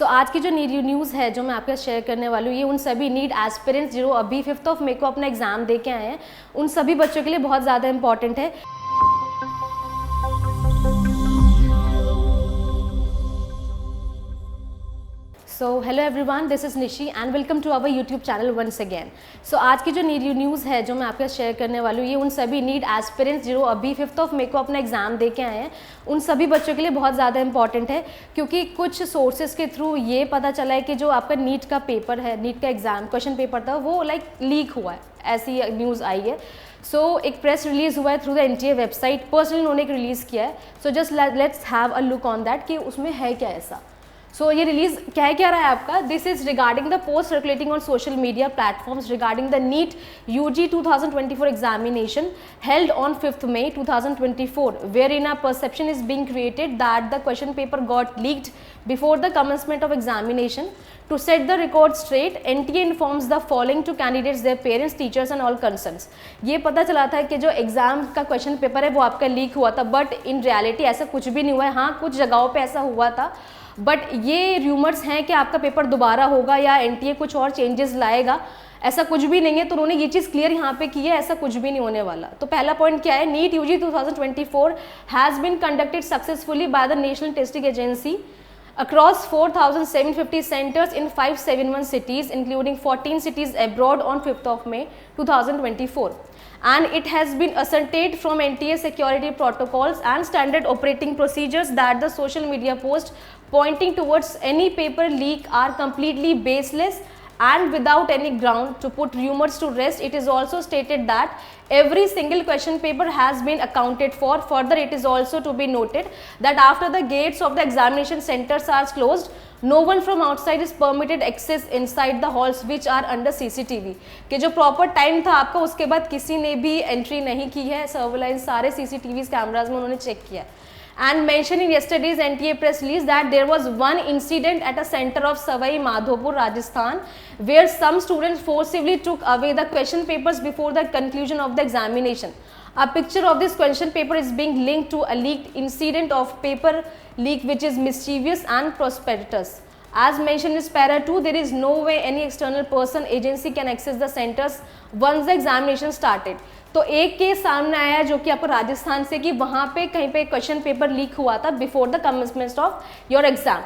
आज की जो न्यूज़ है जो मैं आपके साथ शेयर करने वाली हूँ, ये उन सभी नीट एस्पिरेंट्स जो अभी 5 मई को अपना एग्ज़ाम दे के आए हैं, उन सभी बच्चों के लिए बहुत ज़्यादा इंपॉर्टेंट है। So hello everyone, this is Nishi and welcome to our YouTube channel once again. आज की जो न्यूज़ है जो मैं आपके साथ शेयर करने वाली हूँ, ये उन सभी नीट एस्पिरेंट्स जो अभी 5 मई को अपना एग्ज़ाम दे के आए हैं, उन सभी बच्चों के लिए बहुत ज़्यादा इंपॉर्टेंट है। क्योंकि कुछ सोर्सेज के थ्रू ये पता चला है कि जो आपका नीट का पेपर है, नीट का एग्ज़ाम क्वेश्चन पेपर था, वो लीक हुआ है, ऐसी न्यूज़ आई है। एक प्रेस रिलीज़ हुआ है through the NTA website, personally उन्होंने एक रिलीज़ किया है। Just let's have a look on that कि उसमें है क्या ऐसा। ये रिलीज क्या रहा है आपका। This is regarding the post circulating on social media platforms regarding the NEET UG 2024 examination held on 5 May 2024, wherein a perception is being created that the question paper got leaked before the commencement of examination. To set the record straight, NTA informs the following to candidates, their parents, teachers and all concerns. ये पता चला था कि जो exam का question paper है वो आपका लीक हुआ था, बट इन रियलिटी ऐसा कुछ भी नहीं हुआ है। हाँ, कुछ जगहों पे ऐसा हुआ था, बट ये र्यूमर्स हैं कि आपका पेपर दोबारा होगा या NTA कुछ और चेंजेस लाएगा, ऐसा कुछ भी नहीं है। तो उन्होंने ये चीज़ क्लियर यहाँ पे की है, ऐसा कुछ भी नहीं होने वाला। तो पहला पॉइंट क्या है, NEET UG 2024 has been conducted successfully by the National Testing Agency across 4,750 centers in 571 cities, including 14 cities abroad on 5 May 2024. And it has been ascertained from NTA security protocols and standard operating procedures that the social media posts pointing towards any paper leak are completely baseless and without any ground. To put rumors to rest, it is also stated that every single question paper has been accounted for. Further, it is also to be noted that after the gates of the examination centers are closed, no one from outside is permitted access inside the halls which are under CCTV. कि जो proper time था आपका, उसके बाद किसी ने भी entry नहीं की है। सर्विलांस सारे CCTV कैमराज में उन्होंने चेक किया। And mentioned in yesterday's NTA press release that there was one incident at a center of Savai Madhopur, Rajasthan, where some students forcibly took away the question papers before the conclusion of the examination. A picture of this question paper is being linked to a leaked incident of paper leak which is mischievous and prosperous. As mentioned in para 2, there is no way any external person, agency can access the centers once the examination started. तो एक case सामने आया है जो कि आपको राजस्थान से, कि वहाँ पे कहीं पे क्वेश्चन पेपर लीक हुआ था before the commencement of your exam.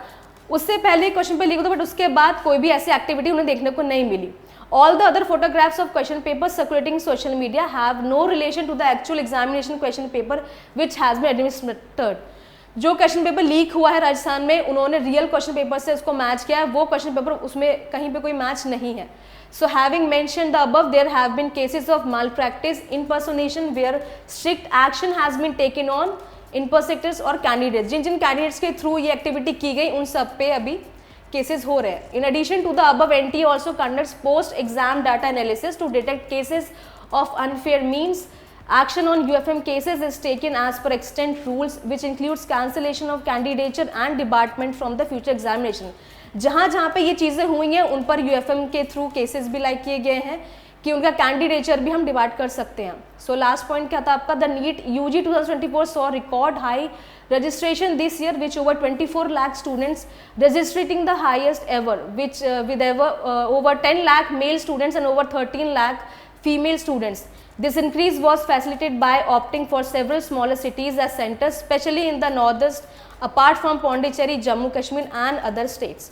उससे पहले क्वेश्चन पेपर लीक हुआ था, बट उसके बाद कोई भी ऐसी एक्टिविटी उन्हें देखने को नहीं मिली। All the other photographs of question papers circulating social media have no relation to the actual examination question paper which has been administered. जो क्वेश्चन पेपर लीक हुआ है राजस्थान में, उन्होंने रियल क्वेश्चन पेपर से उसको मैच किया है, वो क्वेश्चन पेपर उसमें कहीं पे कोई मैच नहीं है। So having mentioned the above, there have been cases of malpractice, impersonation where strict action has been taken on impersonators और candidates. जिन कैंडिडेट्स के थ्रू ये एक्टिविटी की गई, उन सब पे अभी केसेस हो रहे हैं। In addition to the above, NTA also conducts post-exam data analysis to detect cases of unfair means. Action on UFM cases is taken as per extant rules, which includes cancellation of candidature and debarment from the future examination. जहाँ पे ये चीज़ें हुई हैं, उन पर UFM के through cases भी लाइक किए गए हैं कि उनका कैंडिडेचर भी हम डिबार्ट कर सकते हैं। लास्ट पॉइंट क्या था आपका, the NEET UG 2024 saw record high registration this year, which over 24 lakh students registering the highest ever, which with over 10 lakh male students and over 13 lakh female students. This increase was facilitated by opting for several smaller cities as centers, especially in the northeast, apart from Pondicherry, Jammu Kashmir and other states.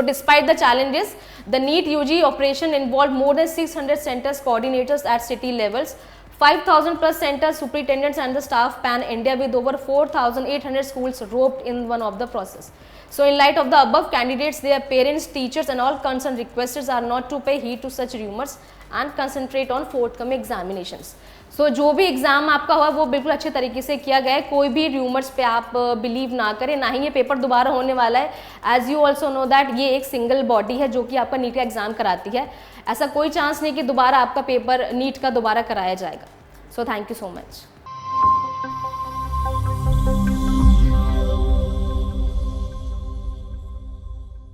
Despite the challenges, the NEET UG operation involved more than 600 centers coordinators at city levels, 5,000 plus centers superintendents and the staff pan India, with over 4,800 schools roped in one of the process. In light of the above, candidates, their parents, teachers and all concerned requesters are not to pay heed to such rumors and concentrate on forthcoming examinations. जो भी exam आपका हुआ वो बिल्कुल अच्छे तरीके से किया गया है। कोई भी रूमर्स पे आप बिलीव ना करें, ना ही ये पेपर दोबारा होने वाला है। As you also know that ये एक सिंगल बॉडी है जो कि आपका नीट का एग्ज़ाम कराती है। ऐसा कोई चांस नहीं कि दोबारा आपका पेपर नीट का दोबारा कराया जाएगा। Thank you so much.